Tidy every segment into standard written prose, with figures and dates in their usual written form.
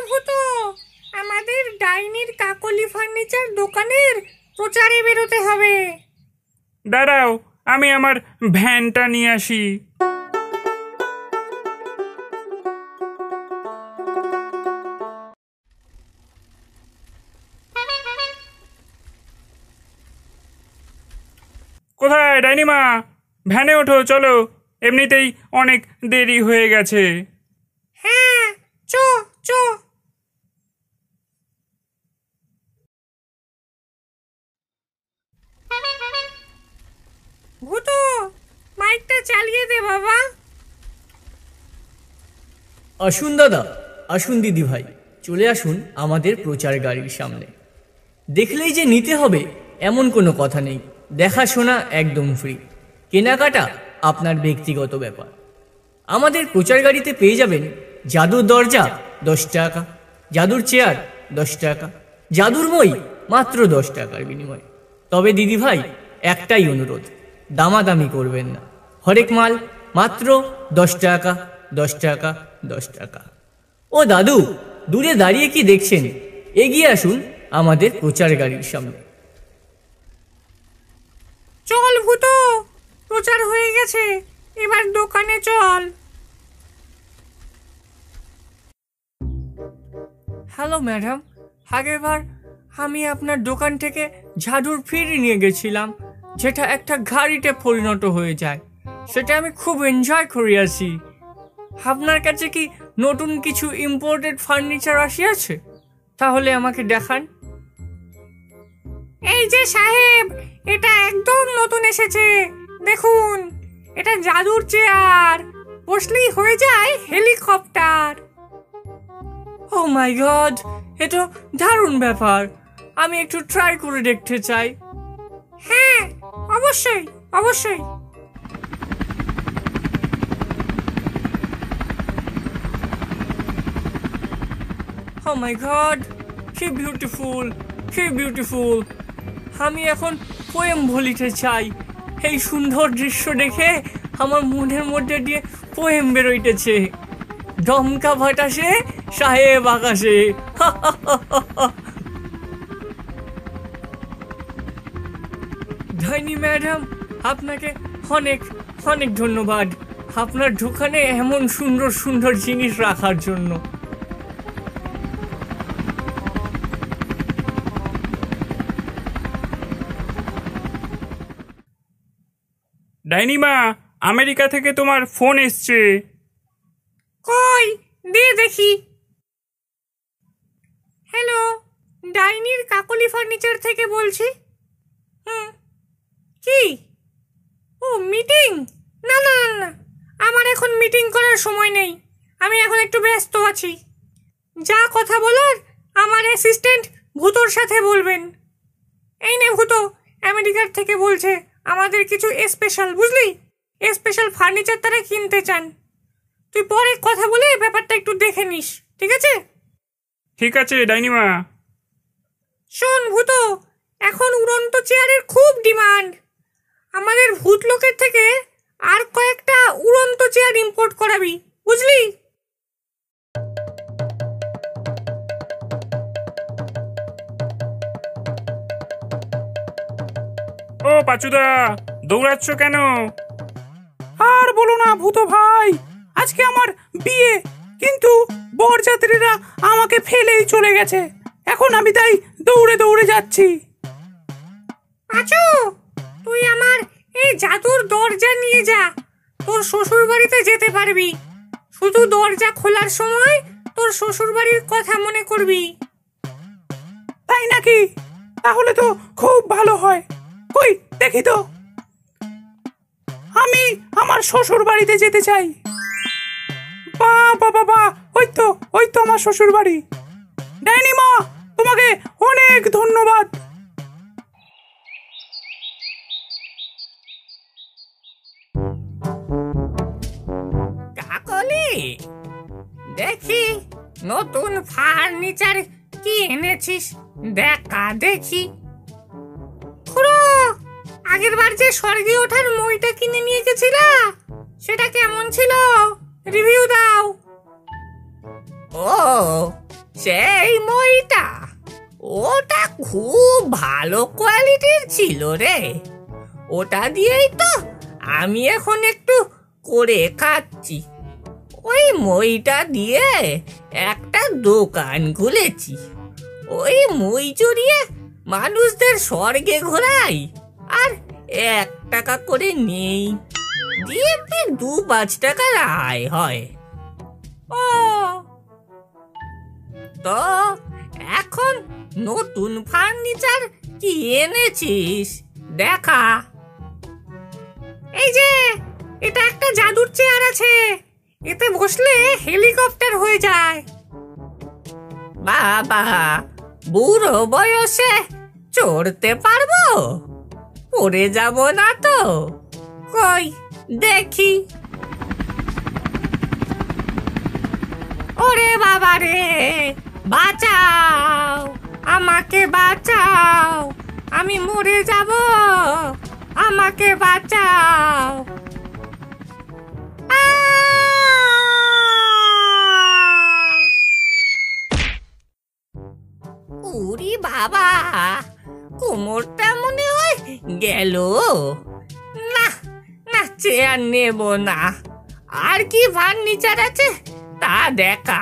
ভূতো, আমাদের ডাইনির কাকলি ফার্নিচার দোকানের প্রচারে বেরোতে হবে। দাঁড়াও, আমি আমার ভ্যানটা নিয়ে আসি। কোথায় ডাইনিমা? ভ্যানে ওঠো, চলো, এমনিতেই অনেক দেরি হয়ে গেছে। হ্যাঁ, চো চো। ভূতো, মাইকটা চালিয়ে দে বাবা। আসুন দাদা, আসুন দিদি ভাই, চলে আসুন আমাদের প্রচার গাড়ির সামনে। দেখলেই যে নিতে হবে এমন কোনো কথা নেই, দেখাশোনা একদম ফ্রি, কেনাকাটা আপনার ব্যক্তিগত ব্যাপার। আমাদের প্রচার গাড়িতে পেয়ে যাবেন জাদুর দরজা 10 টাকা, জাদুর চেয়ার 10 টাকা, জাদুর মই মাত্র 10 টাকার বিনিময়ে। তবে দিদি ভাই, একটাই অনুরোধ, দামাদামি করবেন না, হরেক মাল মাত্র 10 টাকা, 10 টাকা, 10 টাকা। ও দাদু, দূরে দাঁড়িয়ে কি দেখছেন? এগিয়ে আসুন আমাদের প্রচার গাড়ির সামনে। চল ভূতো, প্রচার হয়ে গেছে, এবার দোকানে চল। হ্যালো ম্যাডাম, আগেরবার আমি আপনার দোকান থেকে ঝাড়ুর ফিরি নিয়ে গেছিলাম, যেটা একটা গাড়িতে পরিণত হয়ে যায়। সেটা আমি খুব এনজয় করে আছি। আপনার কাছে কি নতুন কিছু ইম্পোর্টেড ফার্নিচার আসিয়াছে? তাহলে আমাকে দেখান। এই যে সাহেব, এটা একদম নতুন এসেছে, দেখুন, এটা জাদুর চেয়ার, বসলেই হয়ে যায় হেলিকপ্টার। ও মাই গড, এ তো দারুণ ব্যাপার, আমি একটু ট্রাই করে দেখতে চাই। হ্যাঁ, অবশ্যই অবশ্যই। ও মাই গড, কি বিউটিফুল, কি বিউটিফুল। আমি এখন পোয়েম বলিতে চাই। এই সুন্দর দৃশ্য দেখে আমার মনের মধ্যে দিয়ে পোয়েম বেরোইতেছে। দমকা বাতাসে, সাহেব আকাশে। ডাইনি ম্যাডাম, আপনাকে অনেক অনেক ধন্যবাদ আপনার দোকানে এমন সুন্দর সুন্দর জিনিস রাখার জন্য। ডাইনিমা, আমেরিকা থেকে তোমার ফোন এসছে। কই, দে দেখি। হ্যালো, ডাইনির কাকলি ফার্নিচার থেকে বলছি। কি? ও মিটিং? না না না না, আমার এখন মিটিং করার সময় নেই, আমি এখন একটু ব্যস্ত আছি। যা কথা বলার আমার অ্যাসিস্ট্যান্ট ভূতোর সাথে বলবেন। এই নে ভূতো, আমেরিকার থেকে বলছে, আমাদের কিছু স্পেশাল, বুঝলি, স্পেশাল ফার্নিচার তারা কিনতে চান। তুই পরে কথা বলে ব্যাপারটা একটু দেখে নিস, ঠিক আছে? ঠিক আছে ডাইনিমা। শোন ভূতো, এখন উড়ন্ত চেয়ারের খুব ডিমান্ড। আমাদের ভূত লোকের থেকে আর কয়েকটা উড়ন্ত চেয়ার ইম্পোর্ট করাবি, বুঝলি? ও পাচুদা, দৌড়াচ্ছ কেন? আর বলো না ভূতো ভাই, আজকে আমার বিয়ে, কিন্তু বরযাত্রীরা আমাকে ফেলেই চলে গেছে। এখন আমি তাই দৌড়ে দৌড়ে যাচ্ছি। পাচু, তুই আমার এই জাদুর দরজা নিয়ে যা, তোর শ্বশুর বাড়িতে যেতে পারবি। শুধু দরজা খোলার সময় তোর শ্বশুর বাড়ির কথা মনে করবি। তাই নাকি? তাহলে তো খুব ভালো হয়। কই দেখি তো, আমি আমার শ্বশুর বাড়িতে যেতে চাই। বাবা বাবা, ওই তো আমার শ্বশুর বাড়ি। ডাইনি মা, তোমাকে অনেক ধন্যবাদ। কাকলি, দেখি নতুন ফার্নিচার কি এনেছিস, দেখা দেখি। খুড়ো, আগের বার যে স্বর্গে ওঠার মইটা কিনে নিয়ে গেছিলা, সেটা কেমন ছিল? রিভিউ দাও। ও, সেই মইটা, ওটা খুব ভালো কোয়ালিটির ছিল রে। ওটা দিয়েই তো আমি এখন একটু করে খাচ্ছি। ওই মইটা দিয়ে একটা দোকান খুলেছি। ওই মই চড়িয়ে মানুষদের স্বর্গে ঘোরাই, আর 1 টাকা করে নেই, দিয়ে 2-5 টাকার আয় হয়। ও তো এখন নতুন ফার্নিচার কি এনেছিস দেখা। এই যে, এটা একটা জাদুর চেয়ার আছে, এতে বসলে হেলিকপ্টার হয়ে যায়। বাবা, বুড়ো বয়সে চড়তে পারবো? পড়ে যাব না তো? কই দেখি। ওরে বাবা রে, বাঁচাও, আমাকে বাঁচাও, আমি মরে যাব, আমাকে বাঁচাও। উরি বাবা, কোমরটা মনে হয় গেল। না না, চেয়ার নেব না। আর কি ফার্নিচার আছে তা দেখা।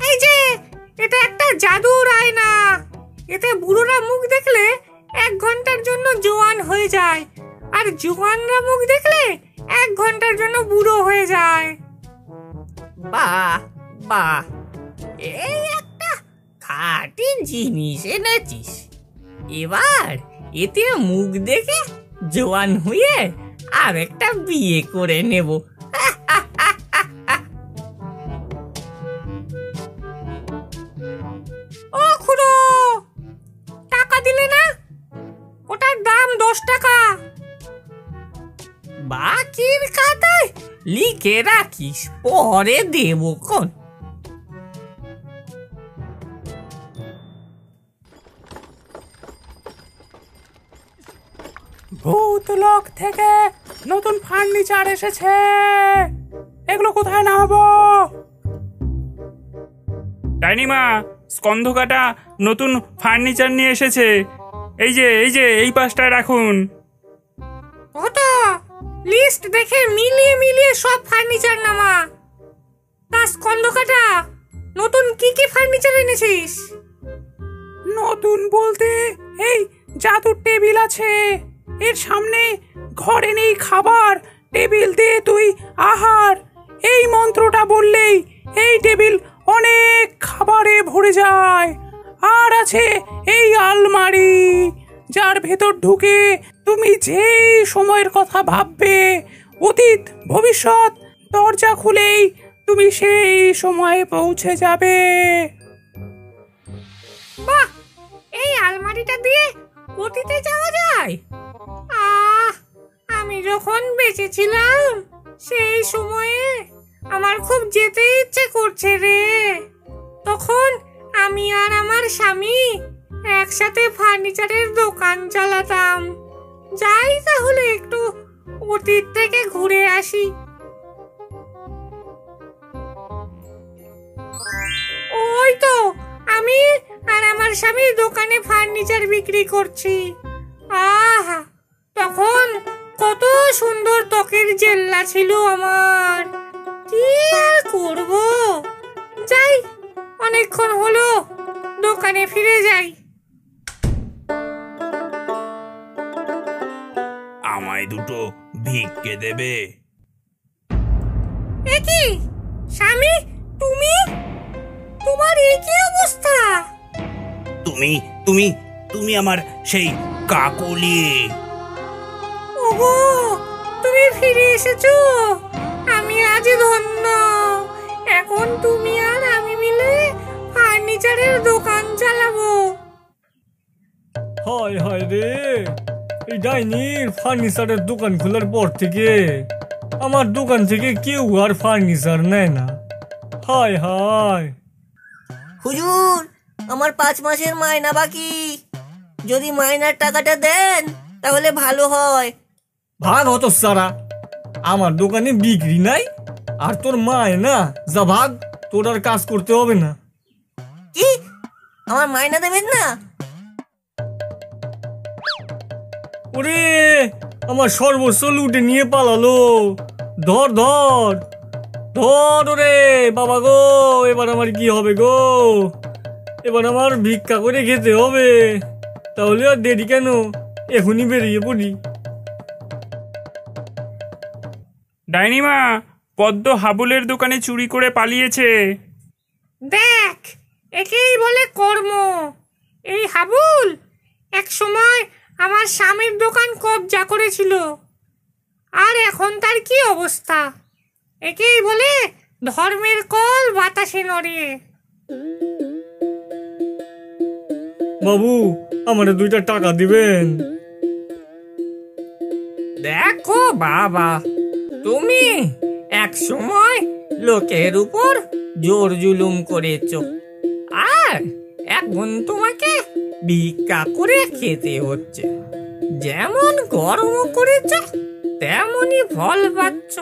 এই যে, এটা একটা জাদুর আয়না। এতে বুড়োরা মুখ দেখলে 1 ঘন্টার জন্য জোয়ান হয়ে যায়, আর জোয়ানরা মুখ দেখলে 1 ঘন্টার জন্য বুড়ো হয়ে যায়। বাহ বাহ, এই একটা খাঁটি জিনিস এনেছিস। এবার এতে মুখ দেখে জোয়ান হয়ে আর একটা বিয়ে করে নেব। ও খুড়ো, টাকা দিলে না? ওটার দাম 10 টাকা। বাকির খাতায় লিখে রাখিস, পরে দেব কোন। ভূতলোক থেকে নতুন ফার্নিচার এসেছে, এগুলো কোথায় নামাবো? ডাইনিমা, স্কন্ধকাটা নতুন ফার্নিচার নিয়ে এসেছে। এই যে এই যে, এই পাশটায় রাখুন। ওটা লিস্ট দেখে মিলিয়ে মিলিয়ে সব ফার্নিচার নামা। তা স্কন্ধকাটা, নতুন কি কি ফার্নিচার এনেছিস? নতুন বলতে এই জাদুর টেবিল আছে, এর সামনে ঘরে নেই খাবার, টেবিল দিয়ে তুই আহার। এই মন্ত্রটা বললেই এই টেবিল অনেক খাবারে ভরে যায়। আর আছে এই আলমারি, যার ভেতর ঢুকে তুমি যেই সময়ের কথা ভাববে, অতীত ভবিষ্যৎ, দরজা খুলেই তুমি সেই সময়ে পৌঁছে যাবে। বাহ, এই আলমারিটা দিয়ে অতীতে যাওয়া যায়? আমি যখন বেঁচে ছিলাম সেই সময়ে আমার খুব যেতে ইচ্ছে করছে রে। তখন আমি আর আমার স্বামী একসাথে ফার্নিচারের দোকান চালাতাম। যাই তাহলে একটু অতীত থেকে ঘুরে আসি। ওই তো আমি আর আমার স্বামী দোকানে ফার্নিচার বিক্রি করছি। আহা, তখন কত সুন্দর ত্বকের জেল্লা ছিল আমার। কি আর করব, যাই, অনেকক্ষণ হলো, দোকানে ফিরে যাই। আমায় দুটো ভিক্ষে দেবে? একি স্বামী, তুমি, তোমার একই অবস্থা? তুমি তুমি তুমি আমার সেই কাকলি। ওগো, তুমি ফিরে এসেছো, আমি আজ ধন্য। এখন তুমি আর আমি মিলে ফার্নিচারের দোকান চালাবো। হায় হায় রে, এই ডাইনির ফার্নিচারের দোকান খোলার পর থেকে আমার দোকান থেকে কেউ আর ফার্নিচার নেয় না। হায় হায়। হুজুর, আমার 5 মাসের মাইনা বাকি, যদি মাইনার টাকাটা দেন তাহলে ভালো হয়। ভাগ হত সারা, আমার দোকানে বিক্রি নাই, আর তোর মায় না, যা ভাগ, তোর আর কাজ করতে হবে না। আমার মাইনা দেবেন না? ওরে, আমার সর্বস্ব লুটে নিয়ে পালালো। ধর ধর ধর ওরে বাবা গো, এবার আমার কি হবে গো? এবার আমার ভিক্ষা করে খেতে হবে। তাহলে আর দেরি কেন, এখনই বেরিয়ে পড়ি। ডাইনিমা, পদ্ম হাবুলের দোকানে চুরি করে পালিয়েছে। দেখ, একেই বলে কর্ম। এই হাবুল এক সময় আমার স্বামীর দোকান কবজা করেছিল, আর এখন তার কি অবস্থা। একেই বলে ধর্মের কল বাতাসে নড়ে। বাবু, আমার 2টা টাকা দিবেন? দেখো বাবা, তুমি এক সময় লোকের উপর জোর জুলুম করেছ, আর এখন তোমাকে ভিক্ষা করে খেতে হচ্ছে। যেমন কর্ম করেছ তেমনই ফল পাচ্ছ।